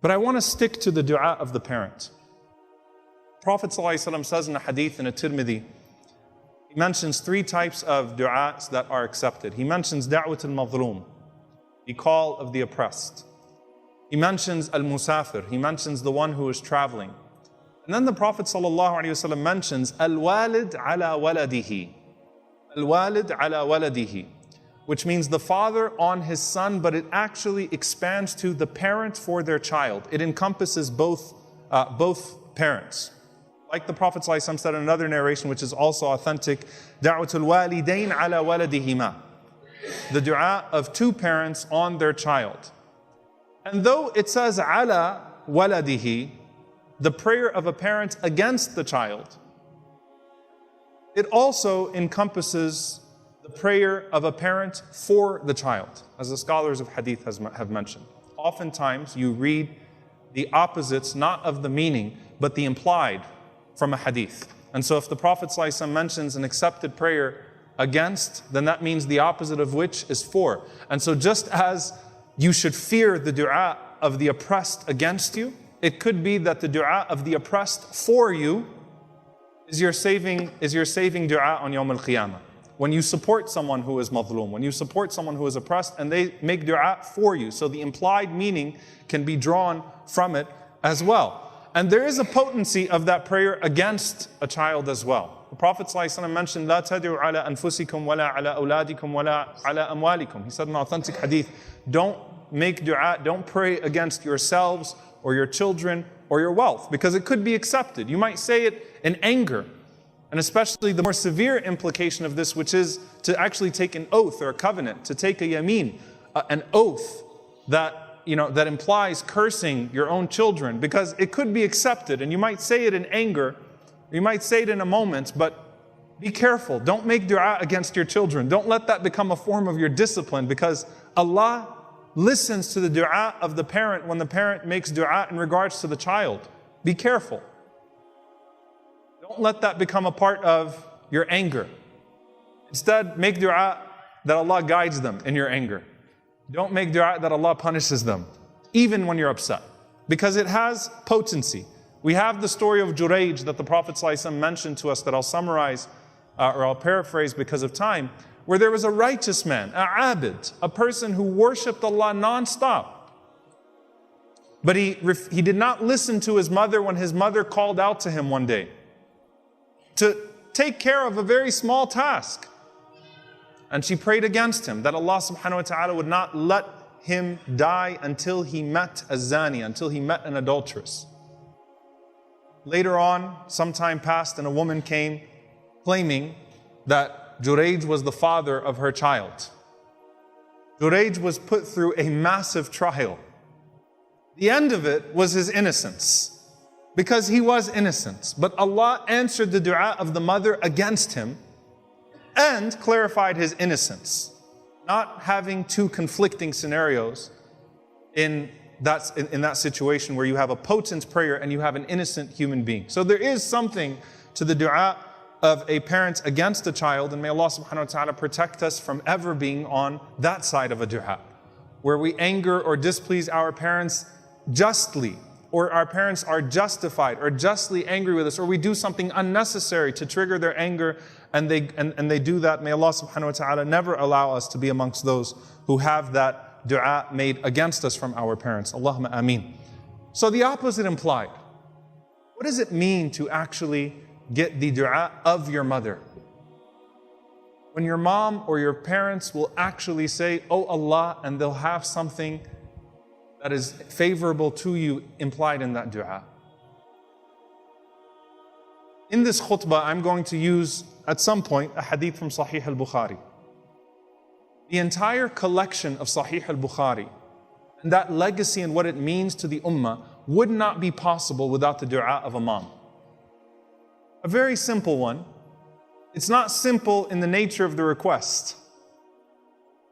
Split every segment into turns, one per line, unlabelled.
But I want to stick to the dua of the parent. Prophet ﷺ says in a hadith in a Tirmidhi, he mentions 3 types of du'as that are accepted. He mentions da'wat al-mazlum, the call of the oppressed. He mentions al-musafir, he mentions the one who is traveling. And then the Prophet ﷺ mentions al-walid ala waladihi, al-walid ala waladihi, which means the father on his son, but it actually expands to the parent for their child. It encompasses both parents. Like the Prophet ﷺ said in another narration, which is also authentic, da'watul walidain ala waladihima, the dua of 2 parents on their child. And though it says ala waladihi, the prayer of a parent against the child, it also encompasses the prayer of a parent for the child, as the scholars of hadith have mentioned. Oftentimes you read the opposites, not of the meaning, but the implied from a hadith. And so if the Prophet ﷺ mentions an accepted prayer against, then that means the opposite of which is for. And so just as you should fear the dua of the oppressed against you, it could be that the dua of the oppressed for you is your saving dua on Yawm al-Qiyamah. When you support someone who is mazlum, when you support someone who is oppressed, and they make dua for you. So the implied meaning can be drawn from it as well. And there is a potency of that prayer against a child as well. The Prophet ﷺ mentioned, لا تدعوا على أنفسكم ولا على أولادكم ولا على أموالكم. He said in an authentic hadith, don't make dua, don't pray against yourselves or your children or your wealth, because it could be accepted. You might say it in anger. And especially the more severe implication of this, which is to actually take an oath or a covenant, to take a yameen, an oath that that implies cursing your own children, because it could be accepted and you might say it in anger, you might say it in a moment, but be careful. Don't make dua against your children. Don't let that become a form of your discipline, because Allah listens to the dua of the parent when the parent makes dua in regards to the child. Be careful. Don't let that become a part of your anger. Instead, make dua that Allah guides them in your anger. Don't make dua that Allah punishes them, even when you're upset, because it has potency. We have the story of Jurayj that the Prophet ﷺ mentioned to us, that I'll summarize or I'll paraphrase because of time, where there was a righteous man, a abid, a person who worshipped Allah non-stop. But he did not listen to his mother when his mother called out to him one day to take care of a very small task. And she prayed against him, that Allah subhanahu wa ta'ala would not let him die until he met a zani, until he met an adulteress. Later on, some time passed, and a woman came claiming that Jurayj was the father of her child. Jurayj was put through a massive trial. The end of it was his innocence, because he was innocent. But Allah answered the dua of the mother against him and clarified his innocence, not having 2 conflicting scenarios in that situation where you have a potent prayer and you have an innocent human being. So there is something to the dua of a parent against a child, and may Allah subhanahu wa ta'ala protect us from ever being on that side of a dua, where we anger or displease our parents justly, or our parents are justified or justly angry with us, or we do something unnecessary to trigger their anger, and they do that. May Allah subhanahu wa ta'ala never allow us to be amongst those who have that dua made against us from our parents. Allahumma ameen. So the opposite implied. What does it mean to actually get the dua of your mother? When your mom or your parents will actually say, "Oh Allah," and they'll have something that is favorable to you implied in that dua. In this khutbah, I'm going to use at some point a hadith from Sahih al-Bukhari. The entire collection of Sahih al-Bukhari and that legacy and what it means to the ummah would not be possible without the dua of a mom. A very simple one. It's not simple in the nature of the request,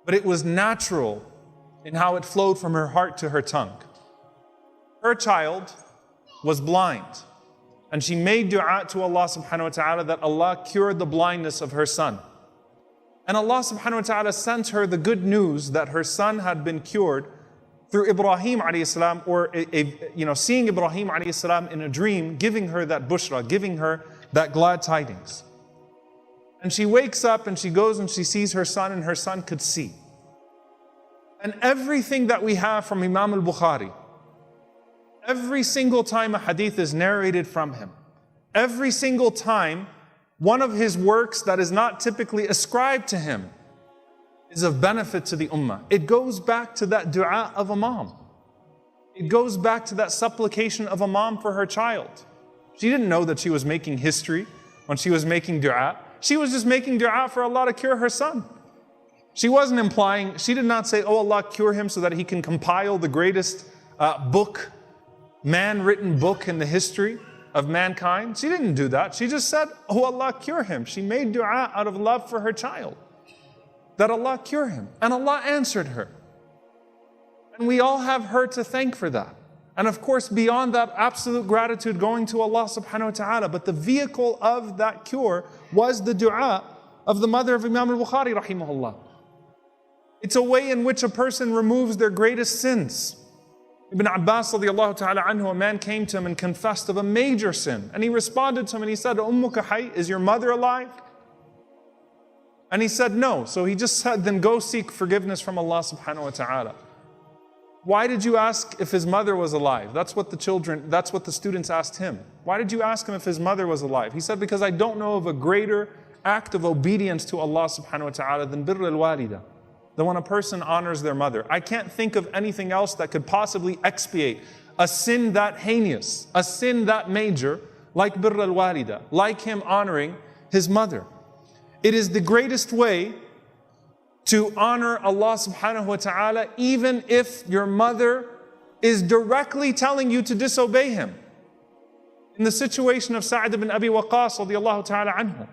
but it was natural in how it flowed from her heart to her tongue. Her child was blind, and she made dua to Allah subhanahu wa ta'ala that Allah cured the blindness of her son. And Allah subhanahu wa ta'ala sent her the good news that her son had been cured through Ibrahim alayhi salam, or seeing Ibrahim alayhi salam in a dream, giving her that bushra, giving her that glad tidings. And she wakes up and she goes and she sees her son, and her son could see. And everything that we have from Imam al-Bukhari, every single time a hadith is narrated from him, every single time one of his works that is not typically ascribed to him is of benefit to the ummah. It goes back to that dua of a mom. It goes back to that supplication of a mom for her child. She didn't know that she was making history when she was making dua. She was just making dua for Allah to cure her son. She wasn't implying, she did not say, oh Allah, cure him so that he can compile the greatest book, man-written book in the history of mankind. She didn't do that. She just said, oh Allah, cure him. She made dua out of love for her child, that Allah cure him. And Allah answered her. And we all have her to thank for that. And of course, beyond that, absolute gratitude going to Allah subhanahu wa ta'ala. But the vehicle of that cure was the dua of the mother of Imam al-Bukhari rahimahullah. It's a way in which a person removes their greatest sins. Ibn Abbas radiallahu ta'ala anhu, a man came to him and confessed of a major sin. And he responded to him and he said, Ummuka hayy, is your mother alive? And he said no. So he just said, then go seek forgiveness from Allah subhanahu wa ta'ala. Why did you ask if his mother was alive? That's what the students asked him. Why did you ask him if his mother was alive? He said, because I don't know of a greater act of obedience to Allah subhanahu wa ta'ala than birr al-walida, than when a person honors their mother. I can't think of anything else that could possibly expiate a sin that heinous, a sin that major, like birr al-walida, like him honoring his mother. It is the greatest way to honor Allah subhanahu wa ta'ala, even if your mother is directly telling you to disobey Him. In the situation of Sa'd ibn Abi Waqqas radiallahu ta'ala anhu,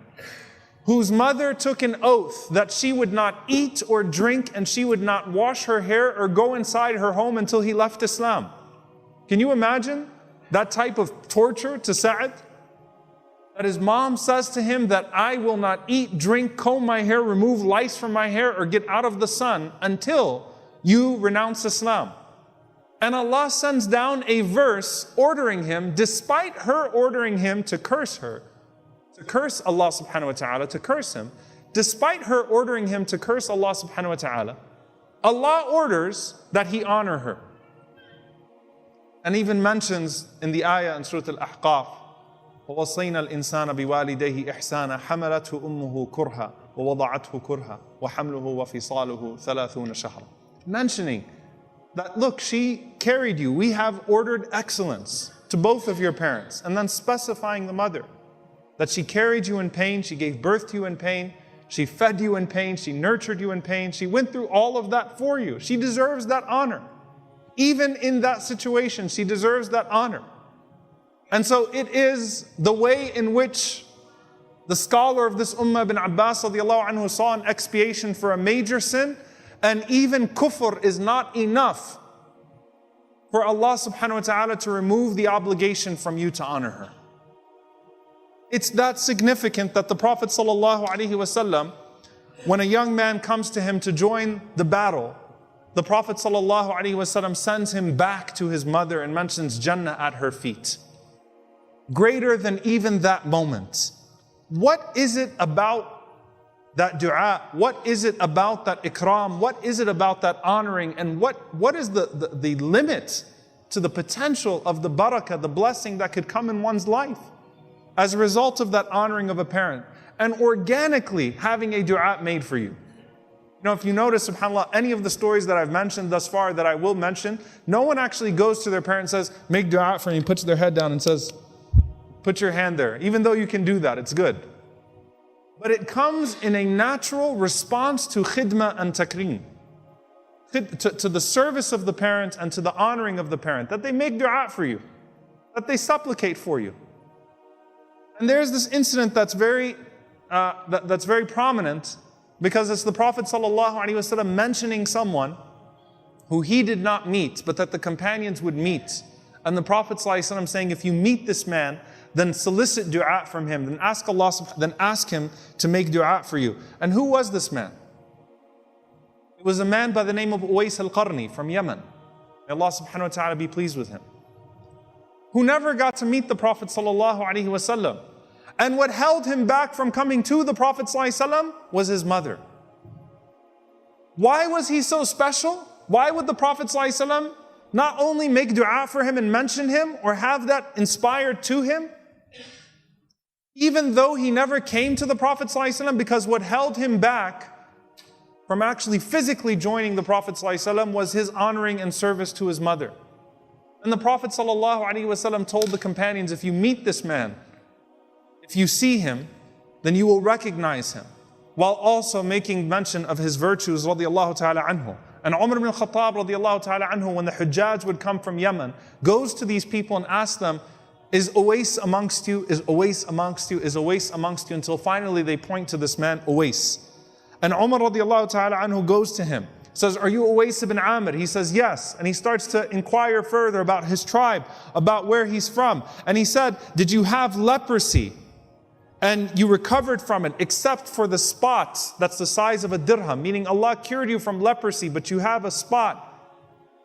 whose mother took an oath that she would not eat or drink and she would not wash her hair or go inside her home until he left Islam. Can you imagine that type of torture to Sa'd? That his mom says to him that I will not eat, drink, comb my hair, remove lice from my hair, or get out of the sun until you renounce Islam. And Allah sends down a verse ordering him, despite her ordering him to curse her, to curse Allah subhanahu wa ta'ala, to curse him, despite her ordering him to curse Allah subhanahu wa ta'ala, Allah orders that he honor her. And even mentions in the ayah in Surah Al-Ahqaf, وَوَصَّيْنَا الْإِنسَانَ بِوَالِدَيْهِ إِحْسَانًا حَمَلَتْهُ أُمُّهُ كُرْهًا وَوَضَعَتْهُ كُرْهًا وَحَمْلُهُ وَفِصَالُهُ 30 شهرًا. Mentioning that, look, she carried you. We have ordered excellence to both of your parents. And then specifying the mother, that she carried you in pain, she gave birth to you in pain, she fed you in pain, she nurtured you in pain, she went through all of that for you. She deserves that honor. Even in that situation, she deserves that honor. And so it is the way in which the scholar of this ummah, Ibn Abbas radiallahu anhu, saw an expiation for a major sin, and even kufr is not enough for Allah subhanahu wa ta'ala to remove the obligation from you to honor her. It's that significant that the Prophet sallallahu alaihi wasallam, when a young man comes to him to join the battle, the Prophet sallallahu alaihi wasallam sends him back to his mother and mentions Jannah at her feet. Greater than even that moment. What is it about that dua? What is it about that ikram? What is it about that honoring? And what is the limit to the potential of the barakah, the blessing that could come in one's life as a result of that honoring of a parent, and organically having a dua made for you? You know, if you notice, subhanAllah, any of the stories that I've mentioned thus far, that I will mention, no one actually goes to their parent and says, make dua for me, puts their head down and says, put your hand there. Even though you can do that, it's good. But it comes in a natural response to khidmah and takreem, to the service of the parent and to the honoring of the parent, that they make dua for you, that they supplicate for you. And there's this incident that's very prominent, because it's the Prophet ﷺ mentioning someone who he did not meet, but that the companions would meet. And the Prophet ﷺ saying, if you meet this man, then solicit dua from him, then ask him to make dua for you. And who was this man? It was a man by the name of Uwais al-Qarni from Yemen. May Allah subhanahu wa ta'ala be pleased with him, who never got to meet the Prophet sallallahu alaihi wasallam. And what held him back from coming to the Prophet sallallahu alaihi wasallam was his mother. Why was he so special? Why would the Prophet sallallahu alaihi wasallam not only make dua for him and mention him or have that inspired to him, even though he never came to the Prophet ﷺ, because what held him back from actually physically joining the Prophet ﷺ was his honoring and service to his mother. And the Prophet ﷺ told the companions, if you meet this man, if you see him, then you will recognize him, while also making mention of his virtues radiallahu ta'ala anhu. And Umar ibn Khattab radiallahu ta'ala anhu, when the Hujjaj would come from Yemen, goes to these people and asks them, is Uwais amongst you? Is Uwais amongst you? Is Uwais amongst you? Until finally they point to this man, Uwais. And Umar radiallahu ta'ala anhu goes to him, says, are you Uwais ibn Amir? He says, yes. And he starts to inquire further about his tribe, about where he's from. And he said, did you have leprosy? And you recovered from it, except for the spot that's the size of a dirham, meaning Allah cured you from leprosy, but you have a spot,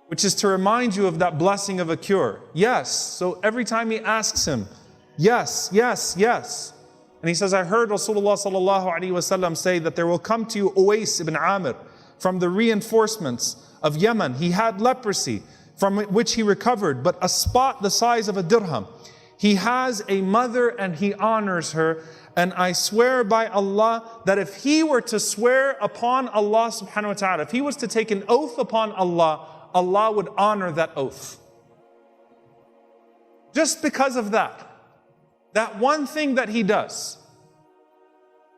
which is to remind you of that blessing of a cure. Yes. So every time he asks him, yes, yes, yes. And he says, I heard Rasulullah sallallahu alaihi wasallam say that there will come to you Uwais ibn Amir from the reinforcements of Yemen. He had leprosy from which he recovered, but a spot the size of a dirham. He has a mother and he honors her. And I swear by Allah that if he were to swear upon Allah subhanahu wa ta'ala, if he was to take an oath upon Allah, Allah would honor that oath. Just because of that one thing that he does.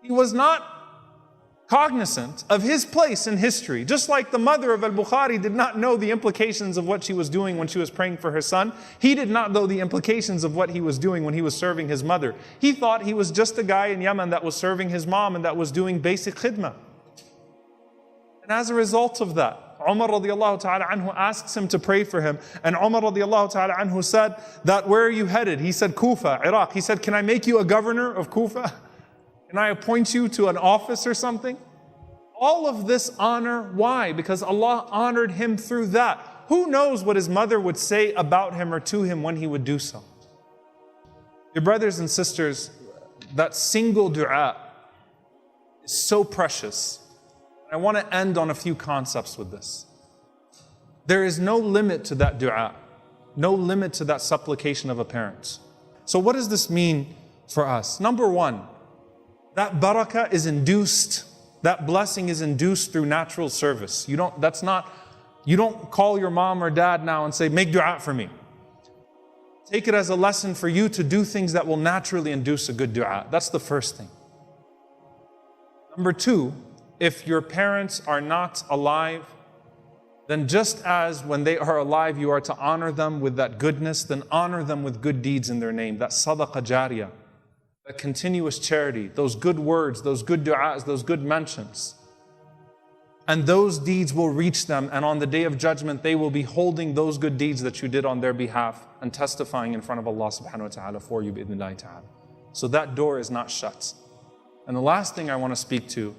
He was not cognizant of his place in history. Just like the mother of al-Bukhari did not know the implications of what she was doing when she was praying for her son, he did not know the implications of what he was doing when he was serving his mother. He thought he was just a guy in Yemen that was serving his mom and that was doing basic khidmah. And as a result of that, Umar radiallahu ta'ala anhu asks him to pray for him. And Umar radiallahu ta'ala anhu said that, where are you headed? He said, Kufa, Iraq. He said, can I make you a governor of Kufa? Can I appoint you to an office or something? All of this honor, why? Because Allah honored him through that. Who knows what his mother would say about him or to him when he would do so? Dear brothers and sisters, that single dua is so precious. I want to end on a few concepts with this. There is no limit to that dua, no limit to that supplication of a parent. So what does this mean for us? Number one, that barakah is induced, that blessing is induced through natural service. You don't call your mom or dad now and say, make dua for me. Take it as a lesson for you to do things that will naturally induce a good dua. That's the first thing. Number two, if your parents are not alive, then just as when they are alive you are to honor them with that goodness, then honor them with good deeds in their name. That sadaqah jariyah, that continuous charity, those good words, those good du'as, those good mentions. And those deeds will reach them, and on the Day of Judgment they will be holding those good deeds that you did on their behalf and testifying in front of Allah subhanahu wa ta'ala for you bi'idhnillahi ta'ala. So that door is not shut. And the last thing I want to speak to,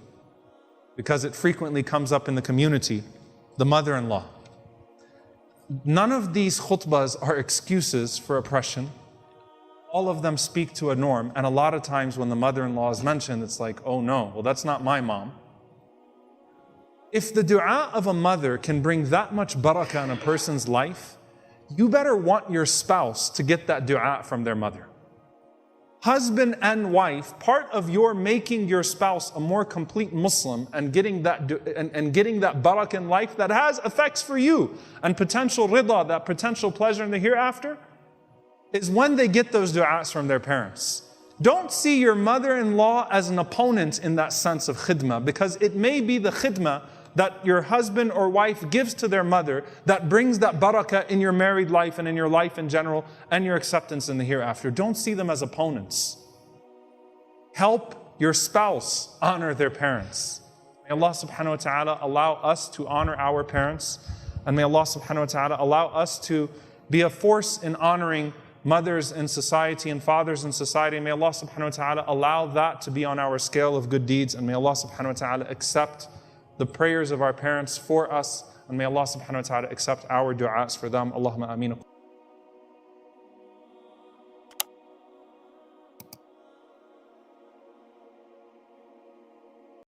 because it frequently comes up in the community, the mother-in-law. None of these khutbahs are excuses for oppression. All of them speak to a norm, and a lot of times when the mother-in-law is mentioned, it's like, oh no, well that's not my mom. If the dua of a mother can bring that much barakah in a person's life, you better want your spouse to get that dua from their mother. Husband and wife, part of your making your spouse a more complete Muslim and getting that barakah in life that has effects for you and potential rida, that potential pleasure in the hereafter, is when they get those du'as from their parents. Don't see your mother-in-law as an opponent in that sense of khidmah, because it may be the khidmah that your husband or wife gives to their mother that brings that barakah in your married life and in your life in general and your acceptance in the hereafter. Don't see them as opponents. Help your spouse honor their parents. May Allah subhanahu wa ta'ala allow us to honor our parents, and may Allah subhanahu wa ta'ala allow us to be a force in honoring mothers in society and fathers in society. May Allah subhanahu wa ta'ala allow that to be on our scale of good deeds, and may Allah subhanahu wa ta'ala accept the prayers of our parents for us, and may Allah subhanahu wa ta'ala accept our du'as for them. Allahumma ameen.